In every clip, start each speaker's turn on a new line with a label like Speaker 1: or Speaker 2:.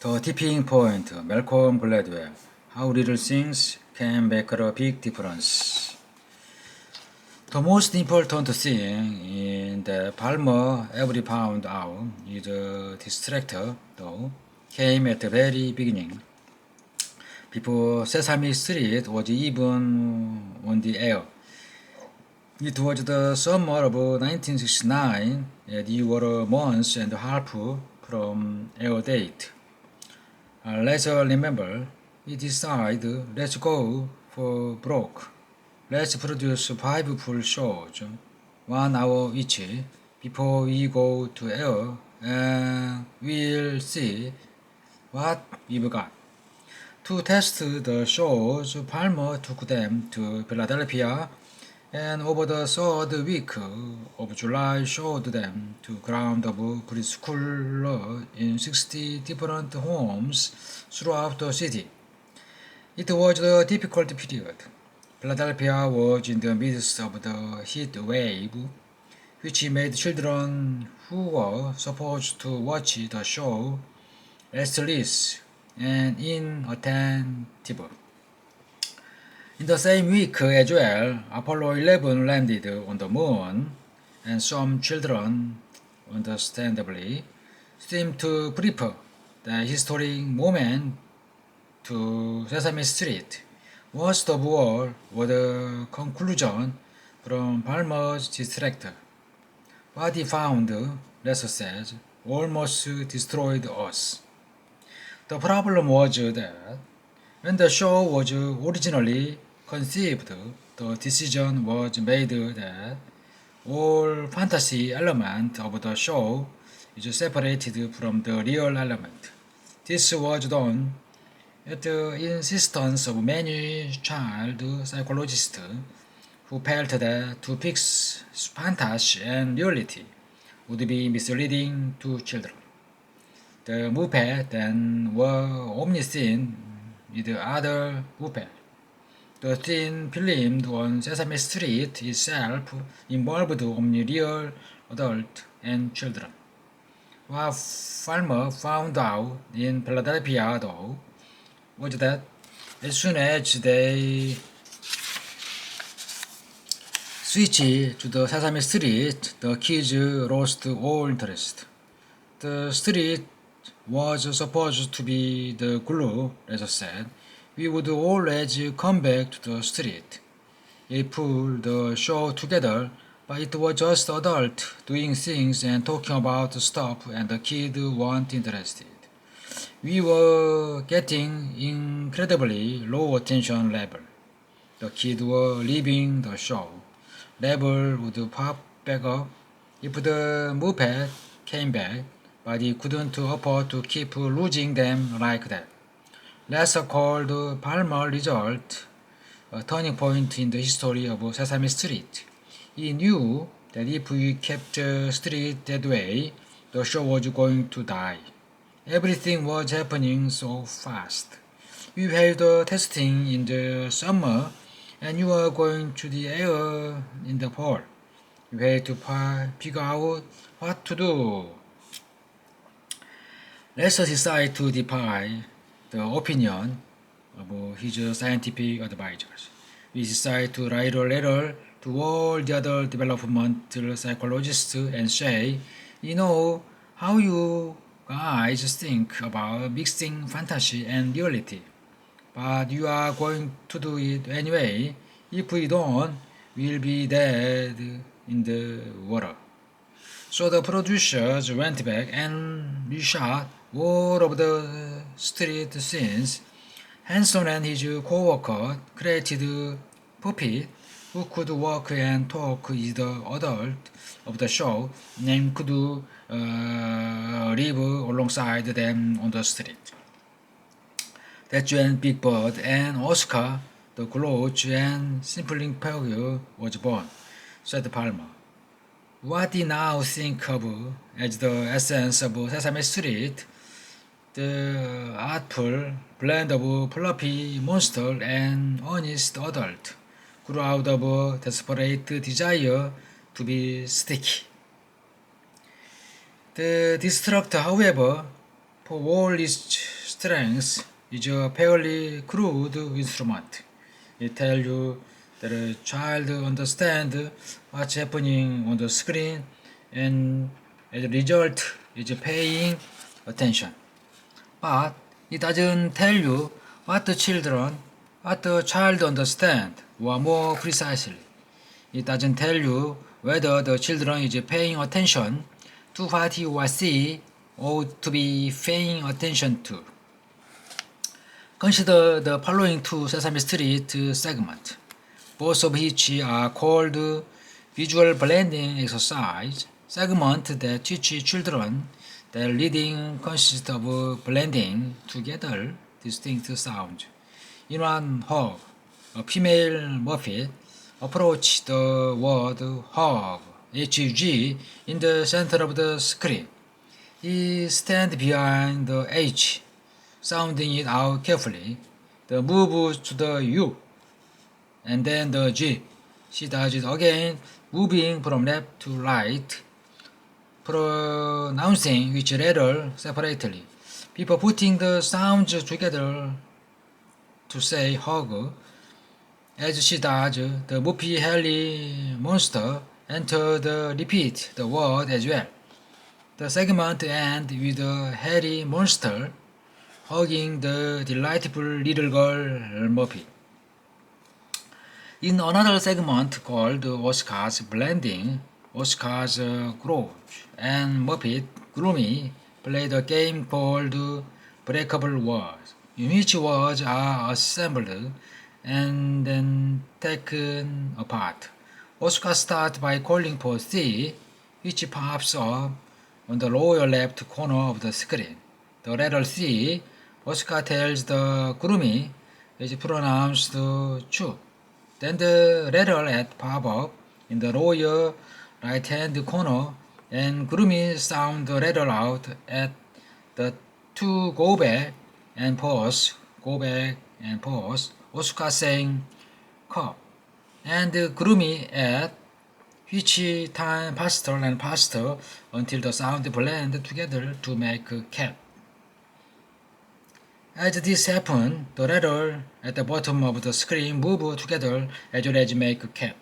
Speaker 1: The tipping point, Malcolm Gladwell. How little things can make a big difference. The most important thing in the Palmer ever found out is a distractor, though, came at the very beginning. Before Sesame Street was even on the air. It was the summer of 1969, and you were a month and a half from air date. Let's remember, we decided let's go for broke. Let's produce 5 full shows, 1 hour each, before we go to air, and we'll see what we've got. To test the shows, Palmer took them to Philadelphia, and over the third week of July showed them to crowds of preschoolers in 60 different homes throughout the city. It was a difficult period. Philadelphia was in the midst of the heat wave, which made children who were supposed to watch the show restless and inattentive. In the same week as well, Apollo 11 landed on the moon, and some children, understandably, seemed to prefer the historic moment to Sesame Street. Worst of all was the conclusion from Palmer's distractor. What he found, Lester says, almost destroyed us. The problem was that when the show was originally conceived, the decision was made that all fantasy element of the show is separated from the real element. This was done at the insistence of many child psychologists who felt that to fix fantasy and reality would be misleading to children. The Muppets then were omniscient with other Muppets. The scene filmed on Sesame Street itself involved only real adults and children. What Palmer found out in Philadelphia, though, was that as soon as they switched to the Sesame Street, the kids lost all interest. The street was supposed to be the glue, as I said. We would always come back to the street. We pulled the show together, but it was just adults doing things and talking about stuff, and the kids weren't interested. We were getting incredibly low attention level. The kids were leaving the show. Level would pop back up if the Muppet came back, but he couldn't afford to keep losing them like that. Let's call the Palmer result a turning point in the history of Sesame Street. He knew that if we kept the street that way, the show was going to die. Everything was happening so fast. We had the testing in the summer, and you were going to the air in the fall. You had to figure out what to do. Let's decide to defy the opinion of his scientific advisors. We decide to write a letter to all the other developmental psychologists and say, you know how you guys think about mixing fantasy and reality, but you are going to do it anyway. If we don't, we'll be dead in the water. So the producers went back and reshot all of the street scenes. Hanson and his co-worker created puppet who could walk and talk with the adult of the show and could live alongside them on the street. That's when Big Bird and Oscar, the Grouch and Simpling Peggy was born, said Palmer. What we now think of as the essence of Sesame Street, the artful blend of fluffy monster and honest adult grew out of a desperate desire to be sticky. The destructor, however, for all its strength is a fairly crude instrument. It tells you that a child understands what's happening on the screen and as a result is paying attention. But it doesn't tell you what the child understand, or more precisely, it doesn't tell you whether the children is paying attention to what he or she ought to be paying attention to. Consider the following two Sesame Street segments, both of which are called visual blending exercise segments that teach children that reading consists of blending together distinct sounds. In one hog, a female Muppet approached the word hog, H-U-G, in the center of the screen. He stands behind the H, sounding it out carefully, then moves to the U, and then the G. She does it again, moving from left to right, pronouncing each letter separately. Before putting the sounds together to say hug, as she does, the Muppet Hairy monster enters the repeat the word as well. The segment ends with the hairy monster hugging the delightful little girl Muppet. In another segment called Oscar's Blending, Oscar's Grouch and Muppet Gloomy played a game called Breakable Words, in which words are assembled and then taken apart. Oscar starts by calling for C, which pops up on the lower left corner of the screen. The letter C, Oscar tells the Gloomy, is pronounced Chu. Then the letter at pop up in the lower right-hand corner, and Gloomy sound the letter out at the two go back and pause, Oscar saying cup, and Gloomy at which time faster and faster until the sound blend together to make cat. As this happens, the letter at the bottom of the screen move together as well as make cat.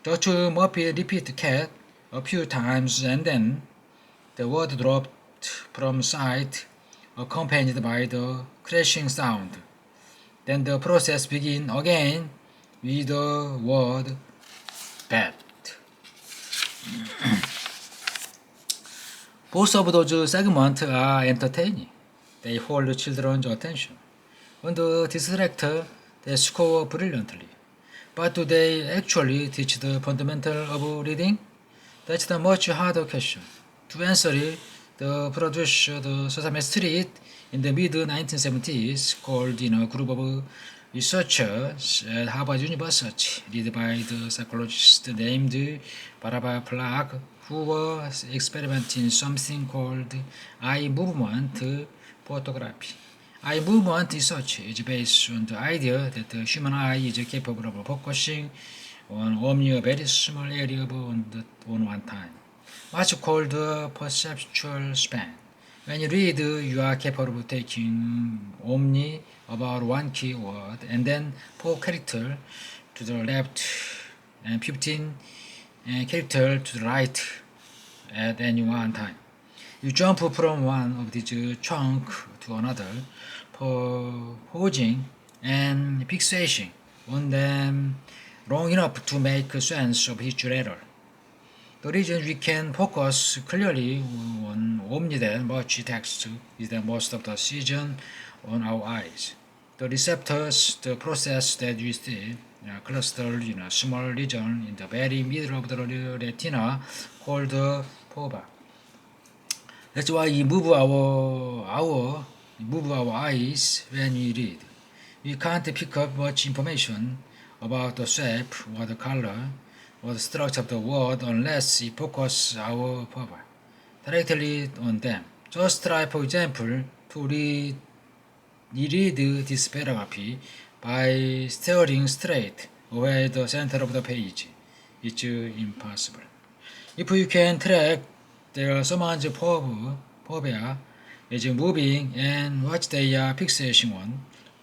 Speaker 1: Judge Muppet repeat cat a few times and then the word dropped from sight, accompanied by the crashing sound. Then the process begins again with the word bat. Both of those segments are entertaining. They hold children's attention. On the distractor, they score brilliantly. But do they actually teach the fundamental of reading? That's the much harder question. To answer it, the producer of Sesame Street in the mid-1970s called in a group of researchers at Harvard University, led by the psychologist named Barbara Flack, who was experimenting something called eye movement photography. Eye movement research is based on the idea that the human eye is capable of focusing on only a very small area on one time, what's called the perceptual span. When you read, you are capable of taking only about one keyword and then 4 characters to the left and 15 characters to the right at any one time. You jump from one of these chunks to another, pausing and fixating on them long enough to make sense of each letter. The reason we can focus clearly on only that much text is that most of the season on our eyes. The receptors, the process that we see, are clustered in a small region in the very middle of the retina called the fovea. That's why we move our eyes when we read. We can't pick up much information about the shape or the color or the structure of the word unless we focus our power directly on them. Just try, for example, to read this paragraph by staring straight away the center of the page. It's impossible. If you can track their someone's phobia, is moving and what they are fixating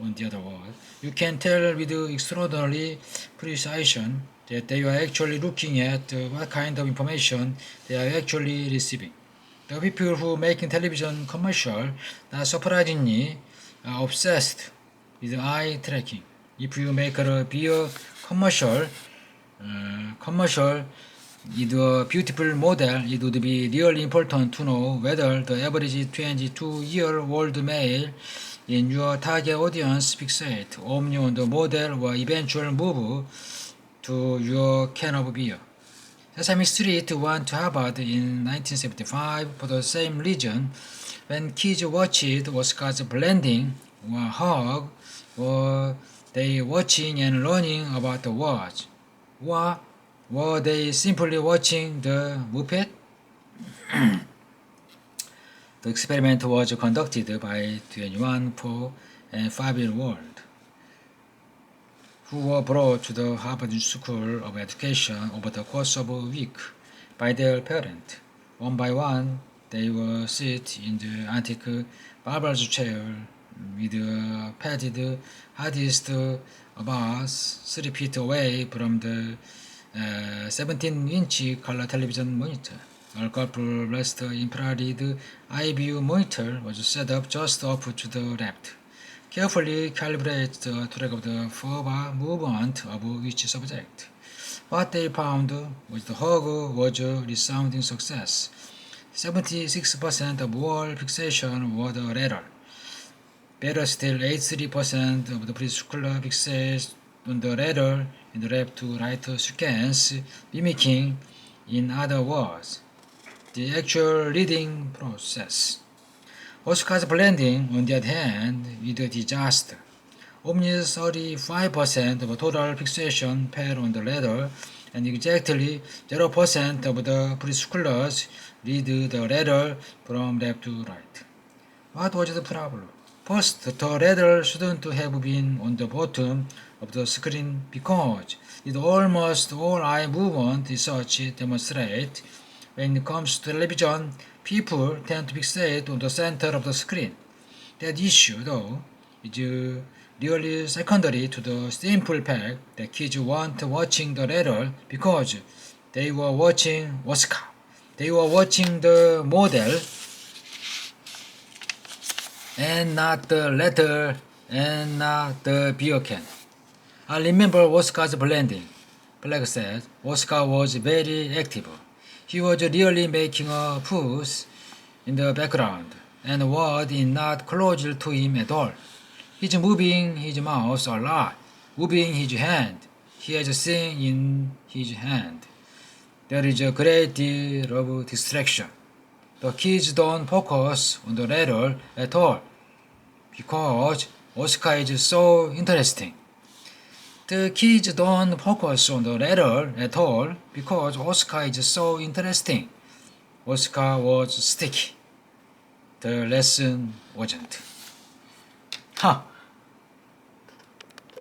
Speaker 1: on the other word. You can tell with extraordinary precision that they are actually looking at what kind of information they are actually receiving. The people who making television commercial are surprisingly obsessed with eye tracking. If you make a beer commercial with a beautiful model, it would be really important to know whether the average 22-year-old male in your target audience fixate only on the model or eventual move to your can of beer. Sesame Street went to Harvard in 1975 for the same reason. When kids watched Oscar's blending or hug, were they watching and learning about the words? Or were they simply watching the Muppet? The experiment was conducted by 21 4 and 5-year-olds who were brought to the Harvard School of Education over the course of a week by their parents. One by one, they were sit in the antique barber's chair with a padded hardest about 3 feet away from the 17-inch color television monitor. A couple rest infrared eye view monitor was set up just off to the left. Carefully calibrate the track of the forward movement of each subject. What they found was the hug was a resounding success. 76% of all fixation were the latter. Better still, 83% of the preschool fixation on the latter in the left to right sequence, mimicking, in other words, the actual reading process. Oscar's blending, on the other hand, is a disaster. Only 35% of total fixation fell on the latter, and exactly 0% of the preschoolers read the latter from left to right. What was the problem? First, the latter shouldn't have been on the bottom of the screen because it almost all eye movement research demonstrates when it comes to television, people tend to fixate on the center of the screen. That issue, though, is really secondary to the simple fact that kids weren't watching the latter because they were watching Oscar. They were watching the model and not the letter and not the beer can. I remember Oscar's blending. Black said Oscar was very active. He was really making a fuss in the background, and the word is not close to him at all. He's moving his mouth a lot, moving his hand. He has a thing in his hand. There is a great deal of distraction. The kids don't focus on the latter at all because Oscar is so interesting. The kids don't focus on the latter at all because Oscar is so interesting. Oscar was sticky. The lesson wasn't. Ha!